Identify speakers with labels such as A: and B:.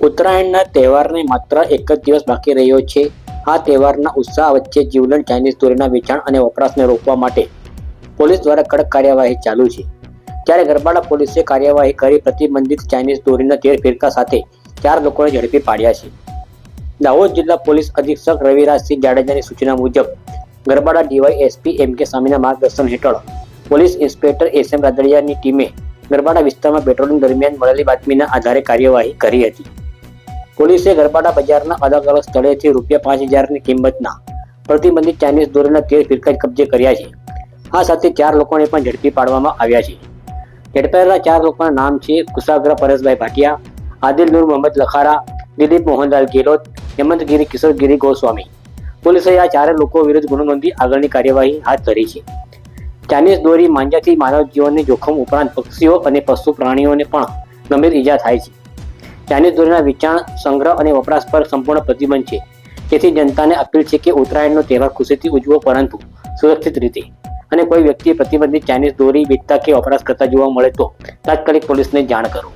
A: ઉત્તરાયણના તહેવારને માત્ર એક જ દિવસ બાકી રહ્યો છે. આ તહેવારના ઉત્સાહ વચ્ચે જીવલેણ ચાઇનીઝ દોરીના વેચાણ અને વપરાશને રોકવા માટે પોલીસ દ્વારા કડક કાર્યવાહી ચાલુ છે. ત્યારે ગરબાડા પોલીસે કાર્યવાહી કરી પ્રતિબંધિત ચાઇનીઝ દોરીના 13 ફિરકા સાથે 4 લોકોને ઝડપી પાડ્યા છે. દાહોદ જિલ્લા પોલીસ અધિક્ષક રવિરાજસિંહ જાડેજાની સૂચના મુજબ ગરબાડા ડીવાયએસપી એમ કે સ્વામીના માર્ગદર્શન હેઠળ પોલીસ ઇન્સ્પેક્ટર એસ.એમ. રાદડિયાની ટીમે ગરબાડા વિસ્તારમાં પેટ્રોલિંગ દરમિયાન મળેલી બાતમીના આધારે કાર્યવાહી કરી હતી. પોલીસે ગરબાડા બજારના અલગ અલગ સ્થળેથી ₹5,000ની કિંમતના પ્રતિબંધિત ચાઇનીઝ દોરીના 13 ફિરકા કબજે કર્યા છે. આ સાથે 4 લોકોને પણ ઝડપી પાડવામાં આવ્યા છે. ઝડપાયેલા 4 લોકોના નામ છે કુશાગ્ર પરેશભાઈ ભાટિયા, આદિલ નૂર મોહમ્મદ લખારા, દિલીપ મોહનલાલ ગેહલોત, હેમંતગીરી કિશોરગીરી ગોસ્વામી. પોલીસે આ 4 લોકો વિરુદ્ધ ગુનો નોંધી આગળની કાર્યવાહી હાથ ધરી છે. ચાઇનીઝ દોરી માંજાથી માનવ જીવનને જોખમ ઉપરાંત પક્ષીઓ અને પશુ પ્રાણીઓને પણ ગંભીર ઈજા થાય છે. ચાઇનીઝ દોરીના વેચાણ, સંગ્રહ અને વપરાશ પર સંપૂર્ણ પ્રતિબંધ છે. તેથી જનતાને અપીલ છે કે ઉત્તરાયણનો તહેવાર ખુશીથી ઉજવો, પરંતુ સુરક્ષિત રીતે. અને કોઈ વ્યક્તિ પ્રતિબંધિત ચાઇનીઝ દોરી વેચતા કે વપરાશ કરતા જોવા મળે તો તાત્કાલિક પોલીસને જાણ કરો.